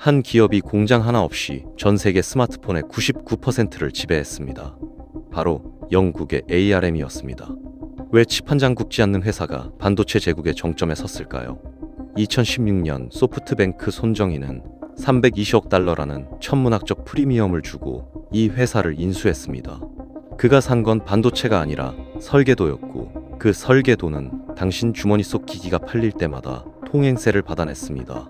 한 기업이 공장 하나 없이 전 세계 스마트폰의 99%를 지배했습니다. 바로 영국의 ARM이었습니다. 왜 칩 한 장 굽지 않는 회사가 반도체 제국의 정점에 섰을까요? 2016년 소프트뱅크 손정희는 320억 달러라는 천문학적 프리미엄을 주고 이 회사를 인수했습니다. 그가 산 건 반도체가 아니라 설계도였고, 그 설계도는 당신 주머니 속 기기가 팔릴 때마다 통행세를 받아냈습니다.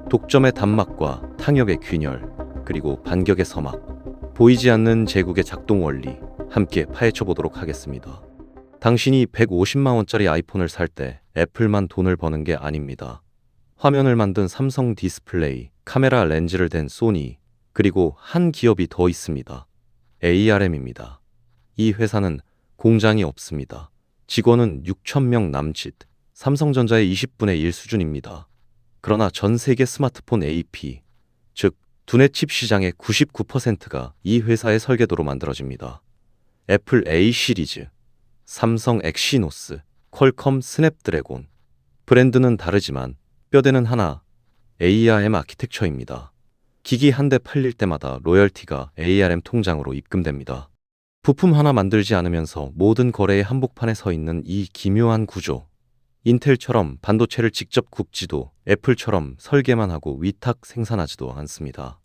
독점의 단막과 탕역의 균열, 그리고 반격의 서막, 보이지 않는 제국의 작동 원리, 함께 파헤쳐 보도록 하겠습니다. 당신이 150만 원짜리 아이폰을 살 때 애플만 돈을 버는 게 아닙니다. 화면을 만든 삼성 디스플레이, 카메라 렌즈를 댄 소니, 그리고 한 기업이 더 있습니다. ARM입니다. 이 회사는 공장이 없습니다. 직원은 6,000명 남짓, 삼성전자의 20분의 1 수준입니다. 그러나 전 세계 스마트폰 AP, 즉 두뇌 칩 시장의 99%가 이 회사의 설계도로 만들어집니다. 애플 A 시리즈, 삼성 엑시노스, 퀄컴 스냅드래곤. 브랜드는 다르지만 뼈대는 하나, ARM 아키텍처입니다. 기기 한 대 팔릴 때마다 로열티가 ARM 통장으로 입금됩니다. 부품 하나 만들지 않으면서 모든 거래의 한복판에 서 있는 이 기묘한 구조. 인텔처럼 반도체를 직접 굽지도, 애플처럼 설계만 하고 위탁 생산하지도 않습니다.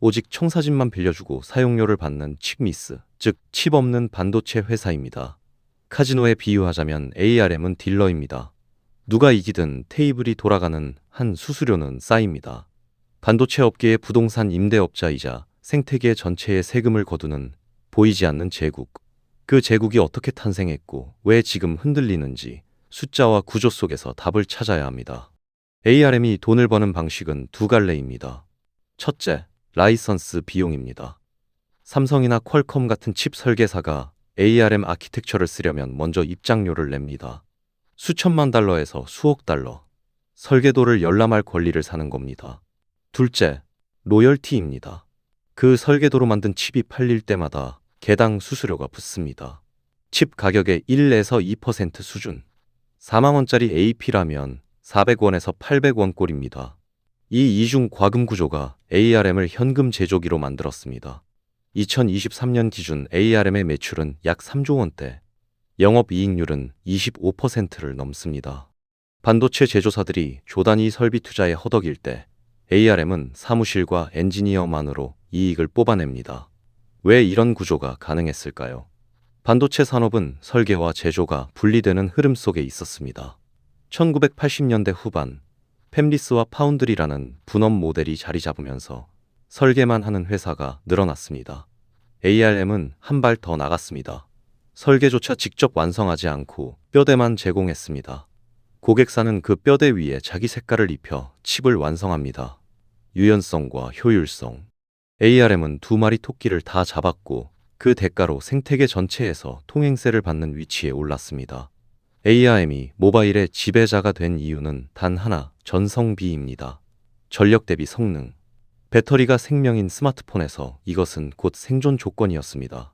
오직 청사진만 빌려주고 사용료를 받는 칩미스, 즉 칩 없는 반도체 회사입니다. 카지노에 비유하자면 ARM은 딜러입니다. 누가 이기든 테이블이 돌아가는 한 수수료는 쌓입니다. 반도체 업계의 부동산 임대업자이자 생태계 전체의 세금을 거두는 보이지 않는 제국. 그 제국이 어떻게 탄생했고 왜 지금 흔들리는지 숫자와 구조 속에서 답을 찾아야 합니다. ARM이 돈을 버는 방식은 두 갈래입니다. 첫째, 라이선스 비용입니다. 삼성이나 퀄컴 같은 칩 설계사가 ARM 아키텍처를 쓰려면 먼저 입장료를 냅니다. 수천만 달러에서 수억 달러. 설계도를 열람할 권리를 사는 겁니다. 둘째, 로열티입니다. 그 설계도로 만든 칩이 팔릴 때마다 개당 수수료가 붙습니다. 칩 가격의 1에서 2% 수준. 4만 원짜리 AP라면 400원에서 800원 꼴입니다. 이 이중 과금 구조가 ARM을 현금 제조기로 만들었습니다. 2023년 기준 ARM의 매출은 약 3조 원대, 영업이익률은 25%를 넘습니다. 반도체 제조사들이 조단위 설비 투자에 허덕일 때 ARM은 사무실과 엔지니어만으로 이익을 뽑아냅니다. 왜 이런 구조가 가능했을까요? 반도체 산업은 설계와 제조가 분리되는 흐름 속에 있었습니다. 1980년대 후반, 팹리스와 파운드리라는 분업 모델이 자리 잡으면서 설계만 하는 회사가 늘어났습니다. ARM은 한 발 더 나갔습니다. 설계조차 직접 완성하지 않고 뼈대만 제공했습니다. 고객사는 그 뼈대 위에 자기 색깔을 입혀 칩을 완성합니다. 유연성과 효율성. ARM은 두 마리 토끼를 다 잡았고 그 대가로 생태계 전체에서 통행세를 받는 위치에 올랐습니다. ARM이 모바일의 지배자가 된 이유는 단 하나, 전성비입니다. 전력 대비 성능. 배터리가 생명인 스마트폰에서 이것은 곧 생존 조건이었습니다.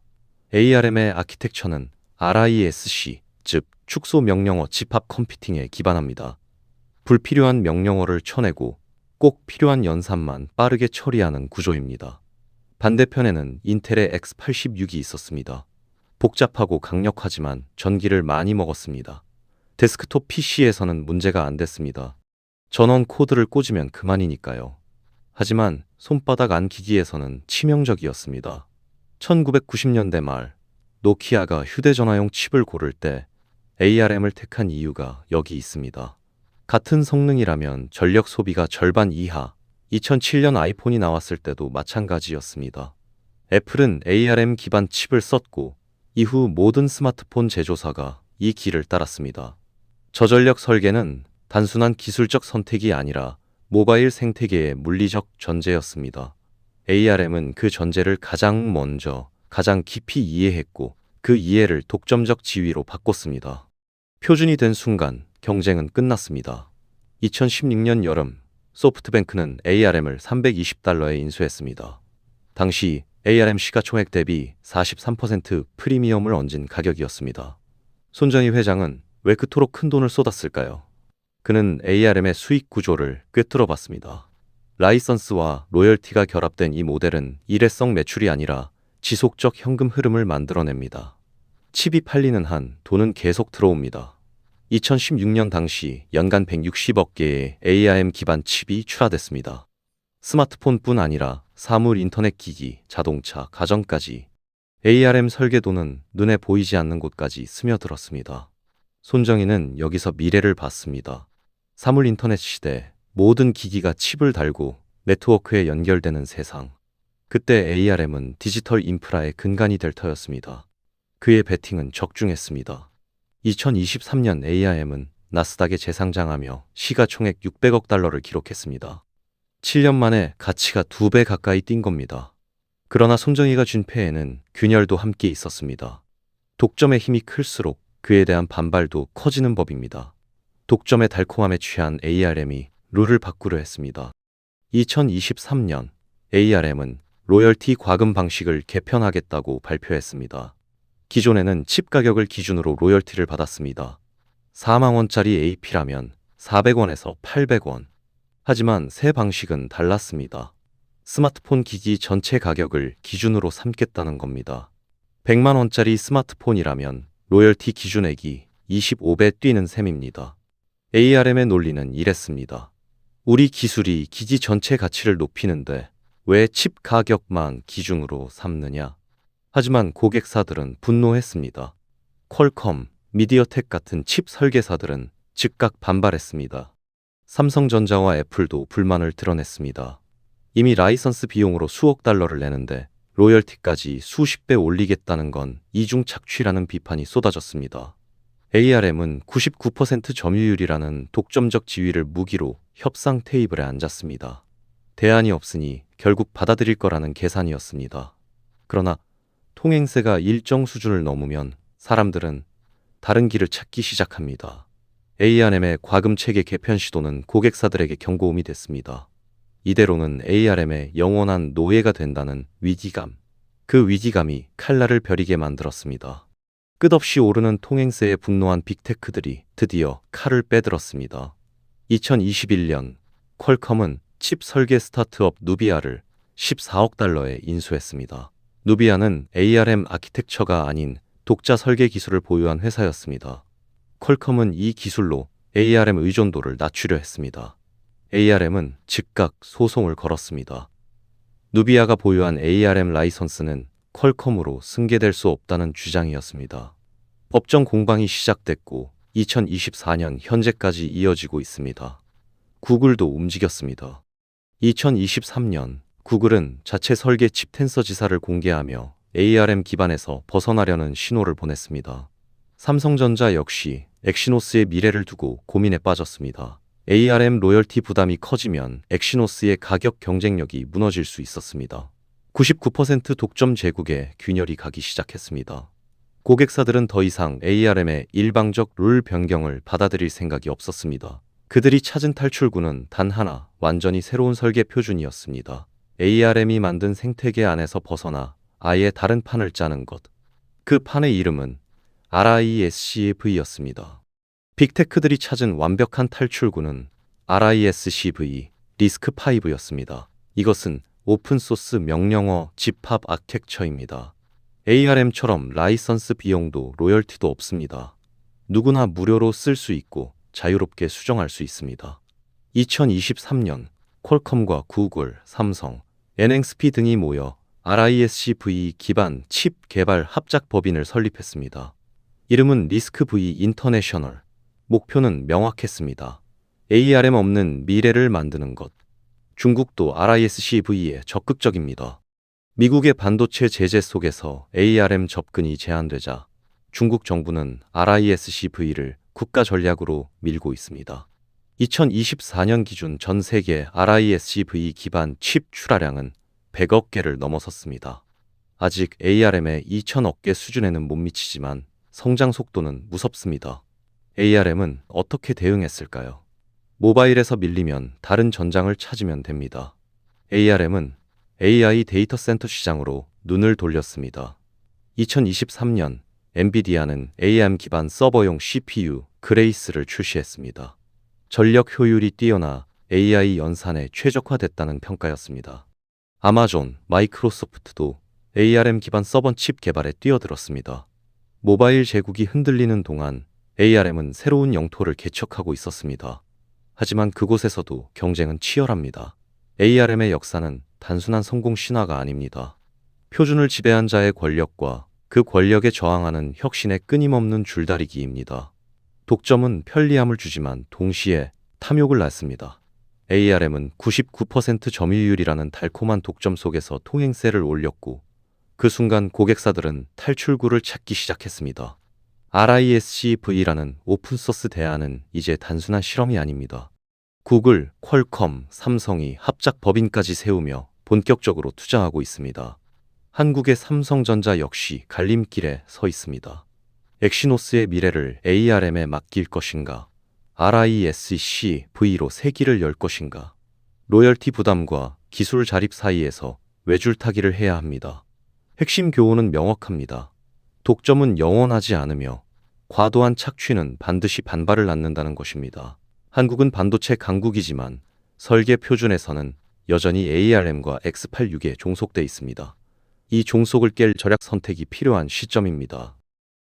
ARM의 아키텍처는 RISC, 즉 축소 명령어 집합 컴퓨팅에 기반합니다. 불필요한 명령어를 쳐내고 꼭 필요한 연산만 빠르게 처리하는 구조입니다. 반대편에는 인텔의 X86이 있었습니다. 복잡하고 강력하지만 전기를 많이 먹었습니다. 데스크톱 PC에서는 문제가 안 됐습니다. 전원 코드를 꽂으면 그만이니까요. 하지만 손바닥 안 기기에서는 치명적이었습니다. 1990년대 말, 노키아가 휴대전화용 칩을 고를 때 ARM을 택한 이유가 여기 있습니다. 같은 성능이라면 전력 소비가 절반 이하, 2007년 아이폰이 나왔을 때도 마찬가지였습니다. 애플은 ARM 기반 칩을 썼고 이후 모든 스마트폰 제조사가 이 길을 따랐습니다. 저전력 설계는 단순한 기술적 선택이 아니라 모바일 생태계의 물리적 전제였습니다. ARM은 그 전제를 가장 먼저, 가장 깊이 이해했고 그 이해를 독점적 지위로 바꿨습니다. 표준이 된 순간 경쟁은 끝났습니다. 2016년 여름, 소프트뱅크는 ARM을 320달러에 인수했습니다. 당시 ARM 시가총액 대비 43% 프리미엄을 얹은 가격이었습니다. 손정희 회장은 왜 그토록 큰 돈을 쏟았을까요? 그는 ARM의 수익 구조를 꿰뚫어 봤습니다. 라이선스와 로열티가 결합된 이 모델은 일회성 매출이 아니라 지속적 현금 흐름을 만들어냅니다. 칩이 팔리는 한 돈은 계속 들어옵니다. 2016년 당시 연간 160억 개의 ARM 기반 칩이 출하됐습니다. 스마트폰뿐 아니라 사물, 인터넷 기기, 자동차, 가전까지 ARM 설계도는 눈에 보이지 않는 곳까지 스며들었습니다. 손정희는 여기서 미래를 봤습니다. 사물 인터넷 시대, 모든 기기가 칩을 달고 네트워크에 연결되는 세상. 그때 ARM은 디지털 인프라의 근간이 될 터였습니다. 그의 베팅은 적중했습니다. 2023년 ARM은 나스닥에 재상장하며 시가총액 600억 달러를 기록했습니다. 7년 만에 가치가 2배 가까이 뛴 겁니다. 그러나 손정희가 준 패에는 균열도 함께 있었습니다. 독점의 힘이 클수록 그에 대한 반발도 커지는 법입니다. 독점의 달콤함에 취한 ARM이 룰을 바꾸려 했습니다. 2023년 ARM은 로열티 과금 방식을 개편하겠다고 발표했습니다. 기존에는 칩 가격을 기준으로 로열티를 받았습니다. 4만 원짜리 AP라면 400원에서 800원. 하지만 새 방식은 달랐습니다. 스마트폰 기기 전체 가격을 기준으로 삼겠다는 겁니다. 100만 원짜리 스마트폰이라면 로열티 기준액이 25배 뛰는 셈입니다. ARM의 논리는 이랬습니다. 우리 기술이 기기 전체 가치를 높이는데 왜 칩 가격만 기준으로 삼느냐? 하지만 고객사들은 분노했습니다. 퀄컴, 미디어텍 같은 칩 설계사들은 즉각 반발했습니다. 삼성전자와 애플도 불만을 드러냈습니다. 이미 라이선스 비용으로 수억 달러를 내는데 로열티까지 수십 배 올리겠다는 건 이중 착취라는 비판이 쏟아졌습니다. ARM은 99% 점유율이라는 독점적 지위를 무기로 협상 테이블에 앉았습니다. 대안이 없으니 결국 받아들일 거라는 계산이었습니다. 그러나 통행세가 일정 수준을 넘으면 사람들은 다른 길을 찾기 시작합니다. ARM의 과금 체계 개편 시도는 고객사들에게 경고음이 됐습니다. 이대로는 ARM의 영원한 노예가 된다는 위기감. 그 위기감이 칼날을 벼리게 만들었습니다. 끝없이 오르는 통행세에 분노한 빅테크들이 드디어 칼을 빼들었습니다. 2021년 퀄컴은 칩 설계 스타트업 누비아를 14억 달러에 인수했습니다. 누비아는 ARM 아키텍처가 아닌 독자 설계 기술을 보유한 회사였습니다. 퀄컴은 이 기술로 ARM 의존도를 낮추려 했습니다. ARM은 즉각 소송을 걸었습니다. 누비아가 보유한 ARM 라이선스는 퀄컴으로 승계될 수 없다는 주장이었습니다. 법정 공방이 시작됐고 2024년 현재까지 이어지고 있습니다. 구글도 움직였습니다. 2023년 구글은 자체 설계 칩 텐서 지사를 공개하며 ARM 기반에서 벗어나려는 신호를 보냈습니다. 삼성전자 역시 엑시노스의 미래를 두고 고민에 빠졌습니다. ARM 로열티 부담이 커지면 엑시노스의 가격 경쟁력이 무너질 수 있었습니다. 99% 독점 제국에 균열이 가기 시작했습니다. 고객사들은 더 이상 ARM의 일방적 룰 변경을 받아들일 생각이 없었습니다. 그들이 찾은 탈출구는 단 하나, 완전히 새로운 설계 표준이었습니다. ARM이 만든 생태계 안에서 벗어나 아예 다른 판을 짜는 것. 그 판의 이름은 RISC-V였습니다. 빅테크들이 찾은 완벽한 탈출구는 RISC-V, 리스크5였습니다. 이것은 오픈소스 명령어 집합 아키텍처입니다. ARM처럼 라이선스 비용도 로열티도 없습니다. 누구나 무료로 쓸 수 있고 자유롭게 수정할 수 있습니다. 2023년 퀄컴과 구글, 삼성, NXP 등이 모여 RISC-V 기반 칩 개발 합작 법인을 설립했습니다. 이름은 리스크-V 인터내셔널. 목표는 명확했습니다. ARM 없는 미래를 만드는 것. 중국도 RISC-V에 적극적입니다. 미국의 반도체 제재 속에서 ARM 접근이 제한되자 중국 정부는 RISC-V를 국가 전략으로 밀고 있습니다. 2024년 기준 전 세계 RISC-V 기반 칩 출하량은 100억 개를 넘어섰습니다. 아직 ARM의 2천억 개 수준에는 못 미치지만 성장 속도는 무섭습니다. ARM은 어떻게 대응했을까요? 모바일에서 밀리면 다른 전장을 찾으면 됩니다. ARM은 AI 데이터 센터 시장으로 눈을 돌렸습니다. 2023년 엔비디아는 ARM 기반 서버용 CPU 그레이스를 출시했습니다. 전력 효율이 뛰어나 AI 연산에 최적화됐다는 평가였습니다. 아마존, 마이크로소프트도 ARM 기반 서버 칩 개발에 뛰어들었습니다. 모바일 제국이 흔들리는 동안 ARM은 새로운 영토를 개척하고 있었습니다. 하지만 그곳에서도 경쟁은 치열합니다. ARM의 역사는 단순한 성공 신화가 아닙니다. 표준을 지배한 자의 권력과 그 권력에 저항하는 혁신의 끊임없는 줄다리기입니다. 독점은 편리함을 주지만 동시에 탐욕을 낳습니다. ARM은 99% 점유율이라는 달콤한 독점 속에서 통행세를 올렸고 그 순간 고객사들은 탈출구를 찾기 시작했습니다. RISC-V라는 오픈소스 대안은 이제 단순한 실험이 아닙니다. 구글, 퀄컴, 삼성이 합작 법인까지 세우며 본격적으로 투자하고 있습니다. 한국의 삼성전자 역시 갈림길에 서 있습니다. 엑시노스의 미래를 ARM에 맡길 것인가? RISC-V로 새 길을 열 것인가? 로열티 부담과 기술 자립 사이에서 외줄타기를 해야 합니다. 핵심 교훈은 명확합니다. 독점은 영원하지 않으며 과도한 착취는 반드시 반발을 낳는다는 것입니다. 한국은 반도체 강국이지만 설계 표준에서는 여전히 ARM과 X86에 종속돼 있습니다. 이 종속을 깰 절약 선택이 필요한 시점입니다.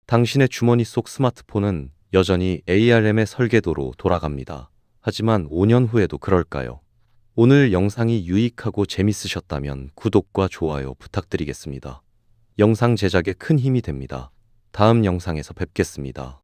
당신의 주머니 속 스마트폰은 여전히 ARM의 설계도로 돌아갑니다. 하지만 5년 후에도 그럴까요? 오늘 영상이 유익하고 재밌으셨다면 구독과 좋아요 부탁드리겠습니다. 영상 제작에 큰 힘이 됩니다. 다음 영상에서 뵙겠습니다.